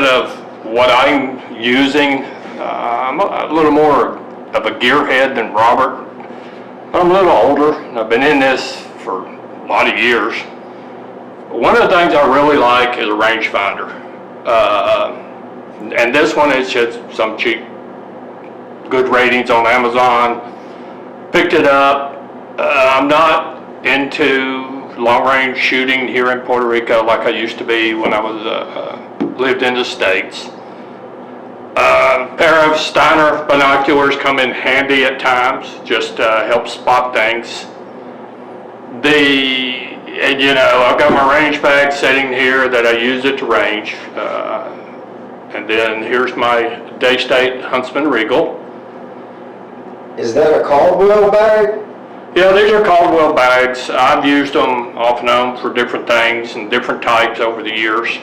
bit of what I'm using. I'm a little more of a gearhead than Robert. I'm a little older, and I've been in this for a lot of years. One of the things I really like is a rangefinder. And this one is just some cheap, good ratings on Amazon. Picked it up. I'm not into long-range shooting here in Puerto Rico like I used to be when I was lived in the States. A pair of Steiner binoculars come in handy at times, just help spot things. And you know, I've got my range bag sitting here that I use it to range. And then here's my Daystate Huntsman Regal. Is that a Caldwell bag? Yeah, these are Caldwell bags. I've used them off and on for different things and different types over the years.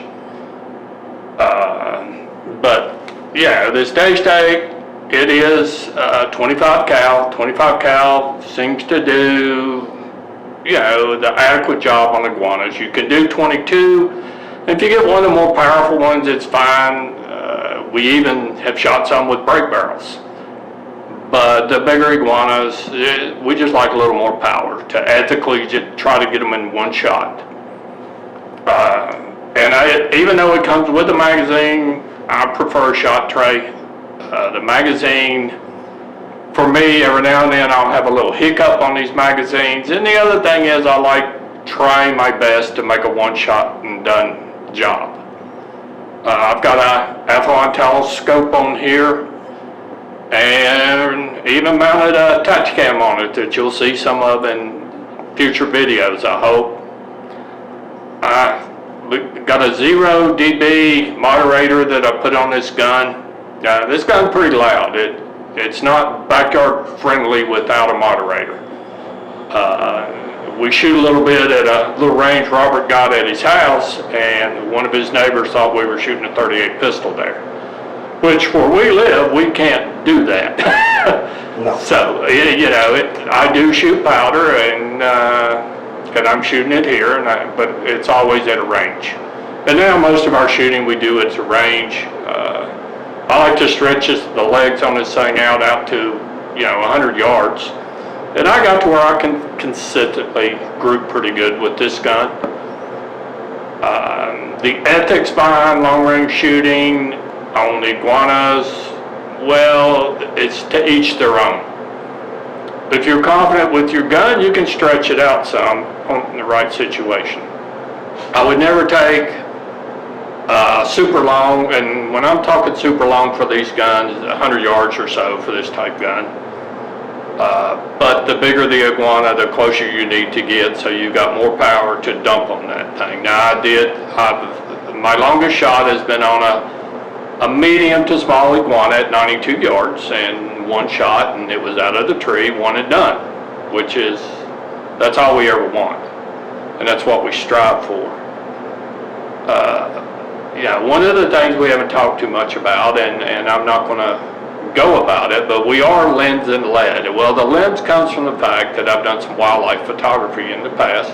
But yeah, this Daystate, it is 25 cal. 25 cal seems to do, you know, the adequate job on iguanas. You can do 22. If you get one of the more powerful ones, it's fine. We even have shot some with break barrels. But the bigger iguanas, we just like a little more power to ethically just try to get them in one shot. And even though it comes with a magazine, I prefer a shot tray. The magazine, for me, every now and then I'll have a little hiccup on these magazines. And the other thing is I like trying my best to make a one shot and done job. I've got a Athlon telescope on here, and even mounted a Tacticam on it that you'll see some of in future videos, I hope. We got a 0 dB moderator that I put on this gun. This gun's pretty loud. It's not backyard friendly without a moderator. We shoot a little bit at a little range Robert got at his house, and one of his neighbors thought we were shooting a .38 pistol there. Which, where we live, we can't do that. No. So, you know, I do shoot powder, and I'm shooting it here, but it's always at a range. And now most of our shooting we do at a range. I like to stretch the legs on this thing out to, you know, 100 yards. And I got to where I can consistently group pretty good with this gun. The ethics behind long-range shooting on iguanas, well, it's to each their own. If you're confident with your gun, you can stretch it out some in the right situation. I would never take super long, and when I'm talking super long for these guns, 100 yards or so for this type gun. But the bigger the iguana, the closer you need to get, so you got more power to dump on that thing. Now my longest shot has been on a medium to small iguana at 92 yards, and one shot, and it was out of the tree, one and done, which is, that's all we ever want, and that's what we strive for. Yeah, one of the things we haven't talked too much about, and I'm not going to go about it, but we are lens and lead. Well, the lens comes from the fact that I've done some wildlife photography in the past.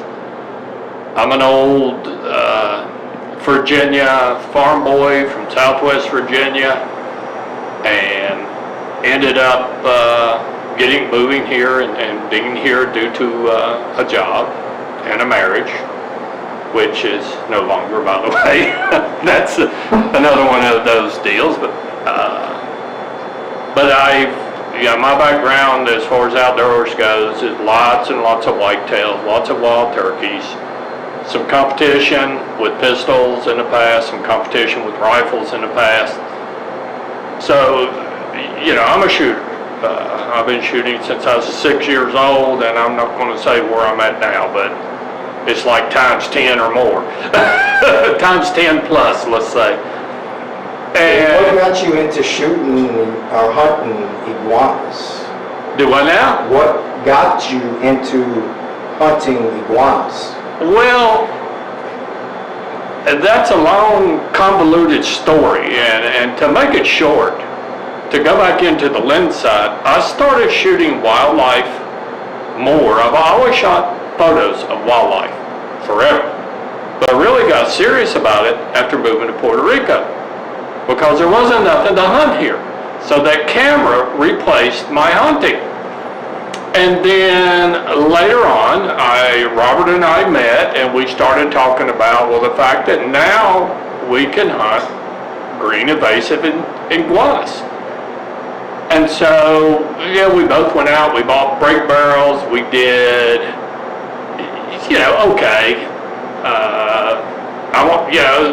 I'm an old Virginia farm boy from Southwest Virginia, and ended up moving here and being here due to a job and a marriage, which is no longer, by the way. That's another one of those deals. But my background as far as outdoors goes is lots and lots of whitetails, lots of wild turkeys, some competition with pistols in the past, some competition with rifles in the past. So, you know, I'm a shooter. I've been shooting since I was 6 years old, and I'm not going to say where I'm at now, but it's like times 10 or more. Times 10 plus, let's say. And what got you into shooting or hunting iguanas? Do I now? What got you into hunting iguanas? Well, that's a long, convoluted story, and to make it short, to go back into the lens side, I started shooting wildlife more. I've always shot photos of wildlife forever, but I really got serious about it after moving to Puerto Rico. because there wasn't nothing to hunt here. So that camera replaced my hunting. And then later on, Robert and I met, and we started talking about, well, the fact that now we can hunt green invasive iguanas. And so, yeah, we both went out, we bought brake barrels, we did, okay.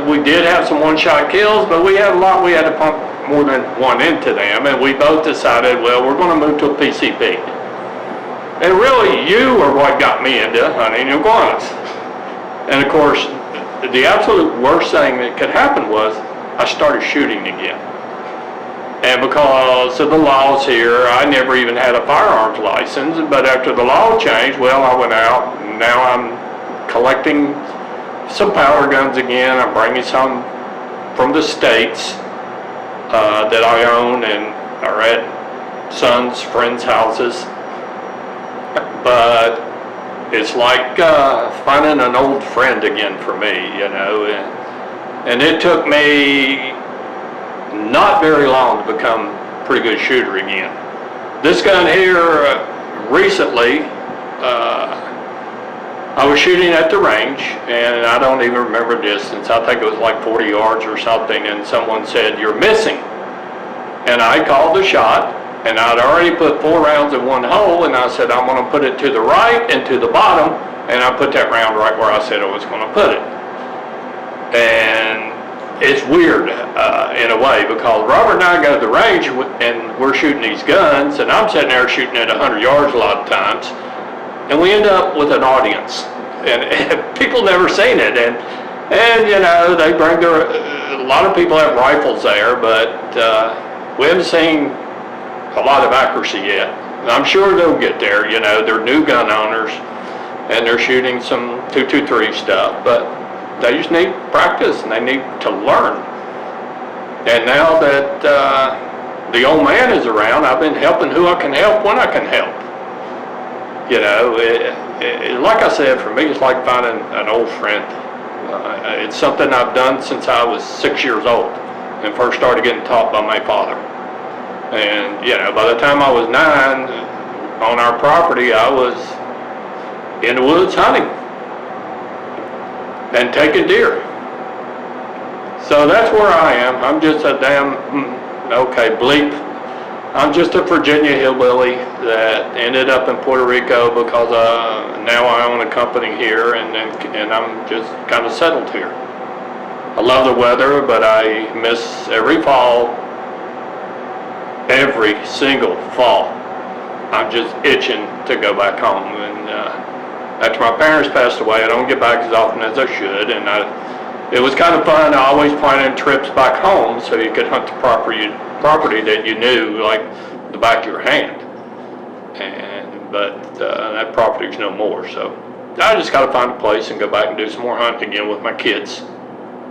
We did have some one-shot kills, but we had a lot, we had to pump more than one into them, and we both decided, well, we're gonna move to a PCP. And really, you are what got me into hunting iguanas. And of course, the absolute worst thing that could happen was I started shooting again. And because of the laws here, I never even had a firearms license, but after the law changed, well, I went out, and now I'm collecting some powder guns again. I'm bringing some from the States that I own and are at sons, friends' houses. But it's like finding an old friend again for me, and it took me not very long to become a pretty good shooter again. This gun here, recently, I was shooting at the range, and I don't even remember distance. I think it was like 40 yards or something, and someone said, "You're missing." And I called the shot, and I'd already put 4 rounds in one hole, and I said, I'm gonna put it to the right and to the bottom, and I put that round right where I said I was gonna put it. And it's weird in a way, because Robert and I go to the range and we're shooting these guns, and I'm sitting there shooting at 100 yards a lot of times, and we end up with an audience, and people never seen it, and they bring a lot of people have rifles there, but we haven't seen a lot of accuracy yet. And I'm sure they'll get there, they're new gun owners, and they're shooting some 223 stuff, but they just need practice, and they need to learn. And now that the old man is around, I've been helping who I can help when I can help. Like I said, for me, it's like finding an old friend. It's something I've done since I was 6 years old and first started getting taught by my father. And, by the time I was 9, on our property, I was in the woods hunting and taking deer. So that's where I am. I'm just a bleep. I'm just a Virginia hillbilly that ended up in Puerto Rico because now I own a company here, and I'm just kind of settled here. I love the weather, but I miss every fall. Every single fall, I'm just itching to go back home. And after my parents passed away, I don't get back as often as I should. And it was kind of fun. I always planning trips back home so you could hunt the property that you knew like the back of your hand. But that property's no more. So I just got to find a place and go back and do some more hunting again with my kids.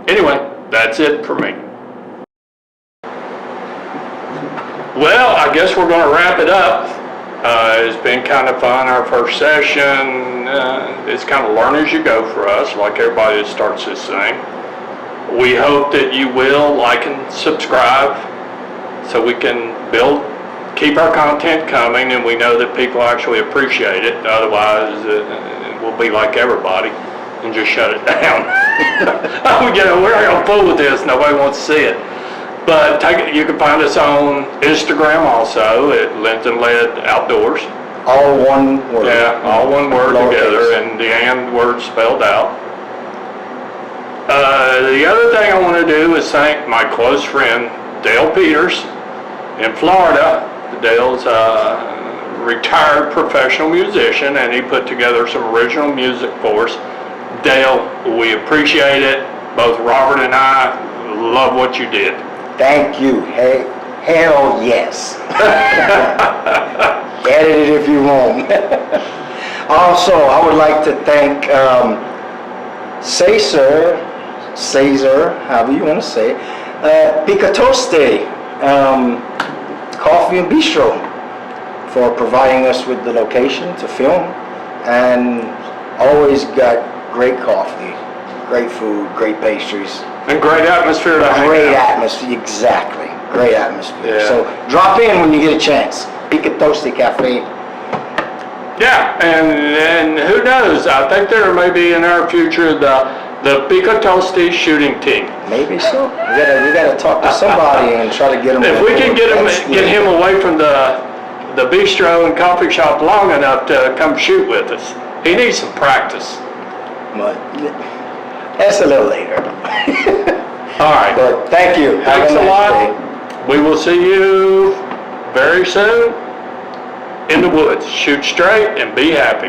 Anyway, that's it for me. Well, I guess we're going to wrap it up. It's been kind of fun, our first session. It's kind of learn as you go for us, like everybody that starts this thing. We hope that you will like and subscribe so we can keep our content coming, and we know that people actually appreciate it. Otherwise, we'll be like everybody and just shut it down. We're not going to fool with this. Nobody wants to see it. But you can find us on Instagram also at Linton Led Outdoors. All one word. Yeah, all one word together, and the and word spelled out. The other thing I want to do is thank my close friend Dale Peters in Florida. Dale's a retired professional musician, and he put together some original music for us. Dale, we appreciate it. Both Robert and I love what you did. Thank you. Hey, hell yes. Edit it if you want. Also, I would like to thank Caesar, however you want to say, Picatoste, Coffee and Bistro, for providing us with the location to film, and always got great coffee. great food, great pastries, And great atmosphere to hang great out. atmosphere, exactly, great atmosphere. Yeah. So drop in when you get a chance. Pica Toasty Cafe. Yeah, and who knows, I think there may be in our future the Pico Toasty shooting team. Maybe so. We gotta talk to somebody and try to get him. If we can get him away from the bistro and coffee shop long enough to come shoot with us. He needs some practice. But that's a little later. All right, But thank you. Have thanks a nice lot. day. We will see you very soon in the woods. Shoot straight and be happy.